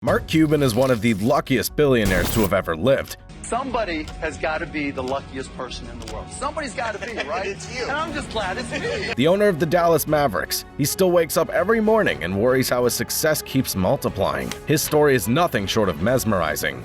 Mark Cuban is one of the luckiest billionaires to have ever lived. Somebody has got to be the luckiest person in the world. Somebody's got to be, right? It's you. And I'm just glad it's me. The owner of the Dallas Mavericks, he still wakes up every morning and worries how his success keeps multiplying. His story is nothing short of mesmerizing.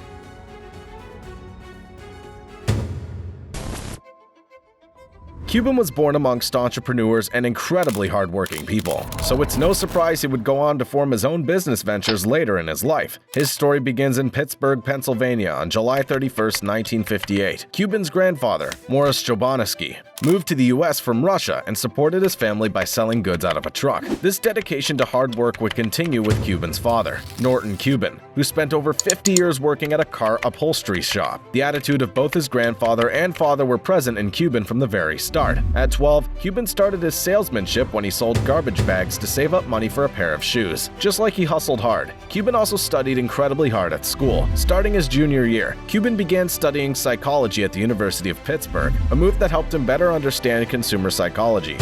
Cuban was born amongst entrepreneurs and incredibly hardworking people, so it's no surprise he would go on to form his own business ventures later in his life. His story begins in Pittsburgh, Pennsylvania on July 31, 1958. Cuban's grandfather, Morris Jobansky, moved to the US from Russia and supported his family by selling goods out of a truck. This dedication to hard work would continue with Cuban's father, Norton Cuban, who spent over 50 years working at a car upholstery shop. The attitude of both his grandfather and father were present in Cuban from the very start. At 12, Cuban started his salesmanship when he sold garbage bags to save up money for a pair of shoes. Just like he hustled hard, Cuban also studied incredibly hard at school. Starting his junior year, Cuban began studying psychology at the University of Pittsburgh, a move that helped him better understand consumer psychology.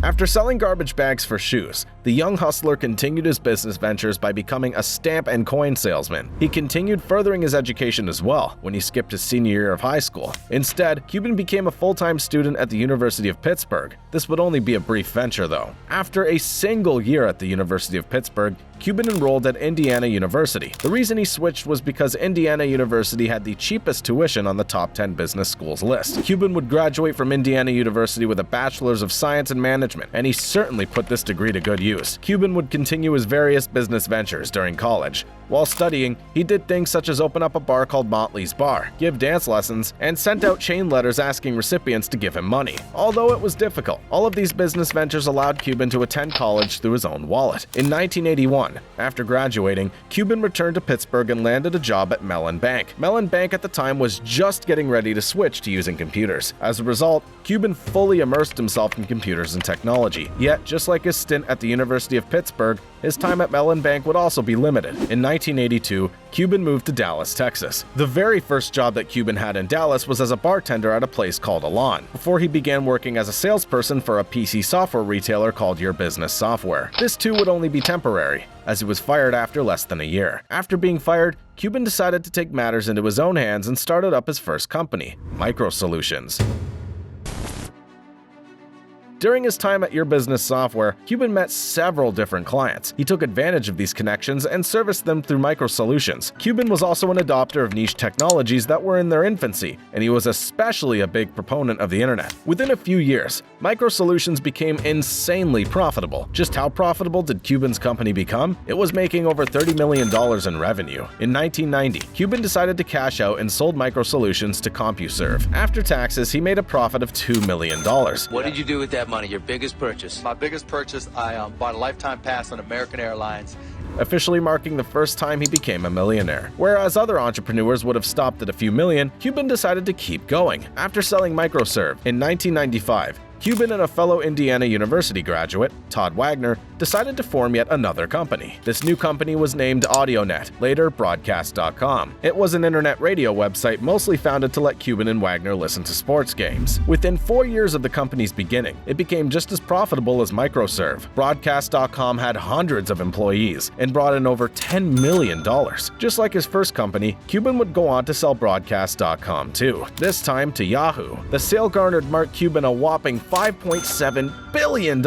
After selling garbage bags for shoes, the young hustler continued his business ventures by becoming a stamp and coin salesman. He continued furthering his education as well when he skipped his senior year of high school. Instead, Cuban became a full-time student at the University of Pittsburgh. This would only be a brief venture, though. After a single year at the University of Pittsburgh, Cuban enrolled at Indiana University. The reason he switched was because Indiana University had the cheapest tuition on the top 10 business schools list. Cuban would graduate from Indiana University with a Bachelor's of Science in Management, and he certainly put this degree to good use. Cuban would continue his various business ventures during college. While studying, he did things such as open up a bar called Motley's Bar, give dance lessons, and sent out chain letters asking recipients to give him money. Although it was difficult, all of these business ventures allowed Cuban to attend college through his own wallet. In 1981, after graduating, Cuban returned to Pittsburgh and landed a job at Mellon Bank. Mellon Bank at the time was just getting ready to switch to using computers. As a result, Cuban fully immersed himself in computers and technology. Yet, just like his stint at the University of Pittsburgh, his time at Mellon Bank would also be limited. In 1982, Cuban moved to Dallas, Texas. The very first job that Cuban had in Dallas was as a bartender at a place called Alon, before he began working as a salesperson for a PC software retailer called Your Business Software. This too would only be temporary, as he was fired after less than a year. After being fired, Cuban decided to take matters into his own hands and started up his first company, Micro Solutions. During his time at Your Business Software, Cuban met several different clients. He took advantage of these connections and serviced them through Micro Solutions. Cuban was also an adopter of niche technologies that were in their infancy, and he was especially a big proponent of the internet. Within a few years, Micro Solutions became insanely profitable. Just how profitable did Cuban's company become? It was making over $30 million in revenue. In 1990, Cuban decided to cash out and sold Micro Solutions to CompuServe. After taxes, he made a profit of $2 million. What did you do with that money, your biggest purchase? My biggest purchase, I bought a lifetime pass on American Airlines. Officially marking the first time he became a millionaire. Whereas other entrepreneurs would have stopped at a few million, Cuban decided to keep going. After selling MicroServe in 1995, Cuban and a fellow Indiana University graduate, Todd Wagner, decided to form yet another company. This new company was named AudioNet, later Broadcast.com. It was an internet radio website mostly founded to let Cuban and Wagner listen to sports games. Within 4 years of the company's beginning, it became just as profitable as MicroServe. Broadcast.com had hundreds of employees and brought in over $10 million. Just like his first company, Cuban would go on to sell Broadcast.com too, this time to Yahoo. The sale garnered Mark Cuban a whopping $5.7 billion.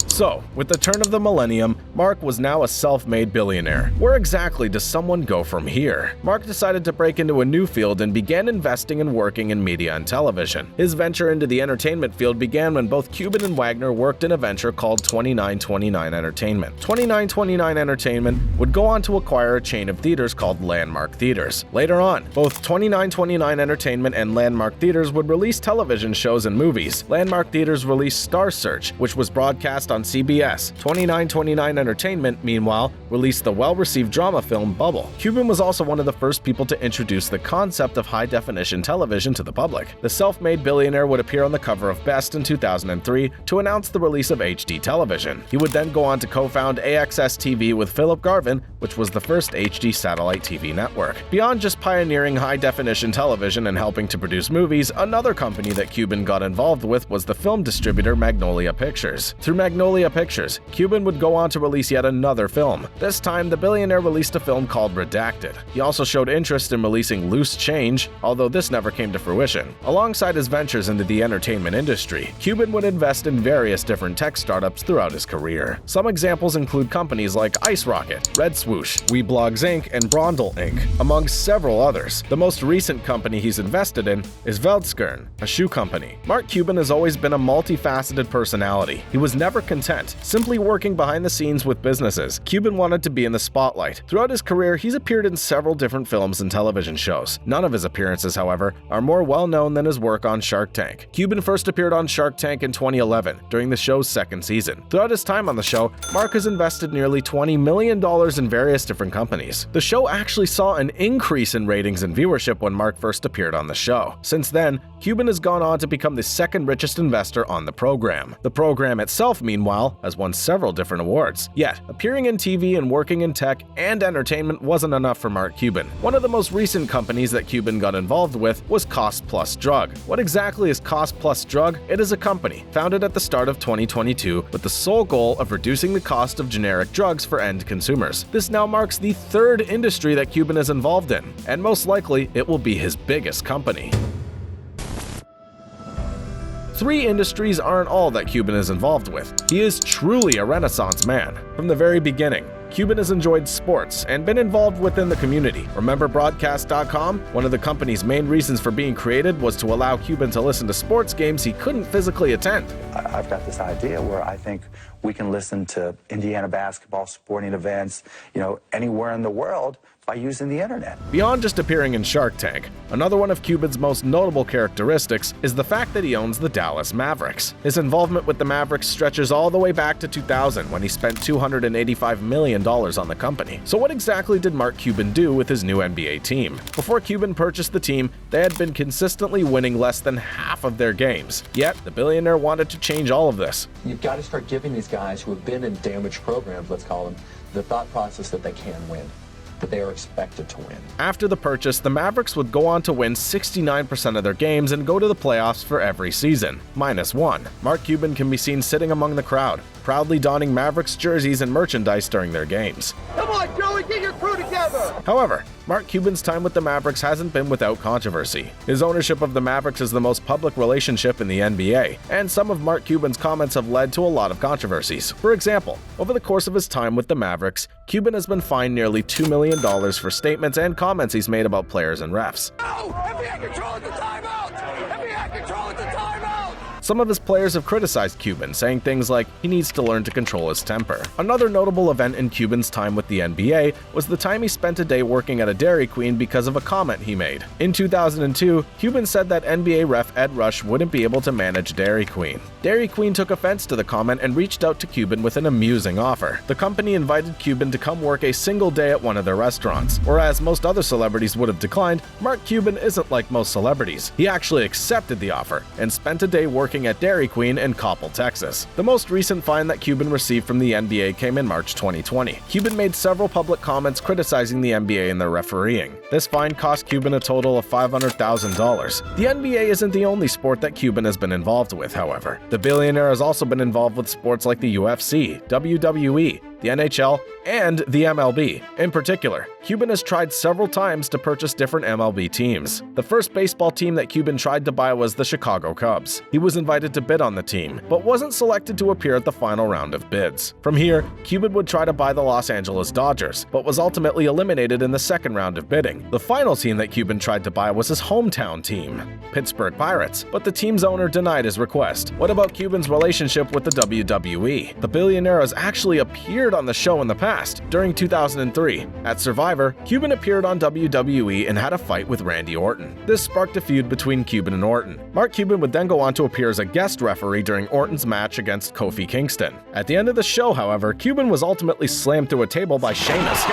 So, with the turn of the millennium, Mark was now a self-made billionaire. Where exactly does someone go from here? Mark decided to break into a new field and began investing and working in media and television. His venture into the entertainment field began when both Cuban and Wagner worked in a venture called 2929 Entertainment. 2929 Entertainment would go on to acquire a chain of theaters called Landmark Theaters. Later on, both 2929 Entertainment and Landmark Theaters would release television shows and movies. Landmark Theaters released Star Search, which was broadcast on CBS. 2929 Entertainment, meanwhile, released the well-received drama film Bubble. Cuban was also one of the first people to introduce the concept of high-definition television to the public. The self-made billionaire would appear on the cover of Best in 2003 to announce the release of HD television. He would then go on to co-found AXS TV with Philip Garvin, which was the first HD satellite TV network. Beyond just pioneering high-definition television and helping to produce movies, another company that Cuban got involved with was the film distributor Magnolia Pictures. Through Magnolia Magnolia Pictures, Cuban would go on to release yet another film. This time, the billionaire released a film called Redacted. He also showed interest in releasing Loose Change, although this never came to fruition. Alongside his ventures into the entertainment industry, Cuban would invest in various different tech startups throughout his career. Some examples include companies like Ice Rocket, Red Swoosh, Weblogs Inc., and Brondel Inc., among several others. The most recent company he's invested in is Veldskern, a shoe company. Mark Cuban has always been a multifaceted personality. He was never content, simply working behind the scenes with businesses. Cuban wanted to be in the spotlight. Throughout his career, he's appeared in several different films and television shows. None of his appearances, however, are more well-known than his work on Shark Tank. Cuban first appeared on Shark Tank in 2011, during the show's second season. Throughout his time on the show, Mark has invested nearly $20 million in various different companies. The show actually saw an increase in ratings and viewership when Mark first appeared on the show. Since then, Cuban has gone on to become the second richest investor on the program. The program itself, meanwhile, has won several different awards. Yet, appearing in TV and working in tech and entertainment wasn't enough for Mark Cuban. One of the most recent companies that Cuban got involved with was Cost Plus Drug. What exactly is Cost Plus Drug? It is a company founded at the start of 2022 with the sole goal of reducing the cost of generic drugs for end consumers. This now marks the third industry that Cuban is involved in, and most likely it will be his biggest company. Three industries aren't all that Cuban is involved with. He is truly a Renaissance man. From the very beginning, Cuban has enjoyed sports and been involved within the community. Remember Broadcast.com? One of the company's main reasons for being created was to allow Cuban to listen to sports games he couldn't physically attend. I've got this idea where I think we can listen to Indiana basketball, sporting events, anywhere in the world by using the internet. Beyond just appearing in Shark Tank, another one of Cuban's most notable characteristics is the fact that he owns the Dallas Mavericks. His involvement with the Mavericks stretches all the way back to 2000 when he spent $285 million on the company. So what exactly did Mark Cuban do with his new NBA team? Before Cuban purchased the team, they had been consistently winning less than half of their games. Yet, the billionaire wanted to change all of this. You've got to start giving these guys who have been in damaged programs, let's call them, the thought process that they can win, that they are expected to win. After the purchase, the Mavericks would go on to win 69% of their games and go to the playoffs for every season, -1. Mark Cuban can be seen sitting among the crowd, proudly donning Mavericks jerseys and merchandise during their games. Come on, Joey, get your crew together! However, Mark Cuban's time with the Mavericks hasn't been without controversy. His ownership of the Mavericks is the most public relationship in the NBA, and some of Mark Cuban's comments have led to a lot of controversies. For example, over the course of his time with the Mavericks, Cuban has been fined nearly $2 million for statements and comments he's made about players and refs. No! NBA control at the timeout! NBA control at the timeout! Some of his players have criticized Cuban, saying things like he needs to learn to control his temper. Another notable event in Cuban's time with the NBA was the time he spent a day working at a Dairy Queen because of a comment he made. In 2002, Cuban said that NBA ref Ed Rush wouldn't be able to manage Dairy Queen. Dairy Queen took offense to the comment and reached out to Cuban with an amusing offer. The company invited Cuban to come work a single day at one of their restaurants. Whereas most other celebrities would have declined, Mark Cuban isn't like most celebrities. He actually accepted the offer and spent a day working at Dairy Queen in Coppell, Texas. The most recent fine that Cuban received from the NBA came in March 2020. Cuban made several public comments criticizing the NBA and their refereeing. This fine cost Cuban a total of $500,000. The NBA isn't the only sport that Cuban has been involved with, however. The billionaire has also been involved with sports like the UFC, WWE, the NHL, and the MLB. In particular, Cuban has tried several times to purchase different MLB teams. The first baseball team that Cuban tried to buy was the Chicago Cubs. He was invited to bid on the team, but wasn't selected to appear at the final round of bids. From here, Cuban would try to buy the Los Angeles Dodgers, but was ultimately eliminated in the second round of bidding. The final team that Cuban tried to buy was his hometown team, Pittsburgh Pirates, but the team's owner denied his request. What about Cuban's relationship with the WWE? The billionaire has actually appeared on the show in the past. During 2003, at Survivor, Cuban appeared on WWE and had a fight with Randy Orton. This sparked a feud between Cuban and Orton. Mark Cuban would then go on to appear as a guest referee during Orton's match against Kofi Kingston. At the end of the show, however, Cuban was ultimately slammed through a table by Sheamus.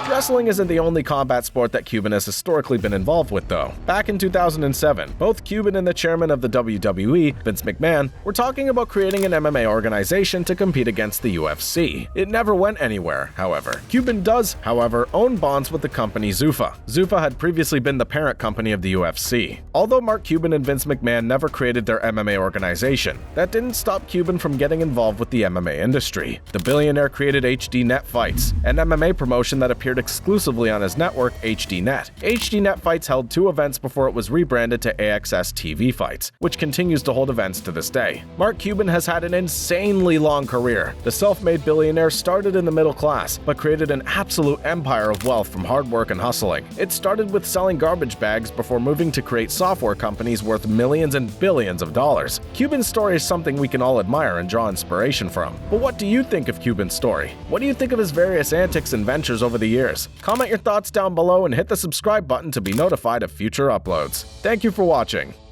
Wrestling isn't the only combat sport that Cuban has historically been involved with, though. Back in 2007, both Cuban and the chairman of the WWE, Vince McMahon, were talking about creating an MMA organization to compete against the UFC. It never went anywhere, however. Cuban does, however, own bonds with the company Zuffa. Zuffa had previously been the parent company of the UFC. Although Mark Cuban and Vince McMahon never created their MMA organization, that didn't stop Cuban from getting involved with the MMA industry. The billionaire created HD Net Fights, an MMA promotion that appeared exclusively on his network, HD Net. HD Net Fights held 2 events before it was rebranded to AXS TV Fights, which continues to hold events to this day. Mark Cuban has had an insanely long career. The self-made billionaire started in the middle class, but created an absolute empire of wealth from hard work and hustling. It started with selling garbage bags before moving to create software companies worth millions and billions of dollars. Cuban's story is something we can all admire and draw inspiration from. But what do you think of Cuban's story? What do you think of his various antics and ventures over the years? Comment your thoughts down below and hit the subscribe button to be notified of future uploads. Thank you for watching.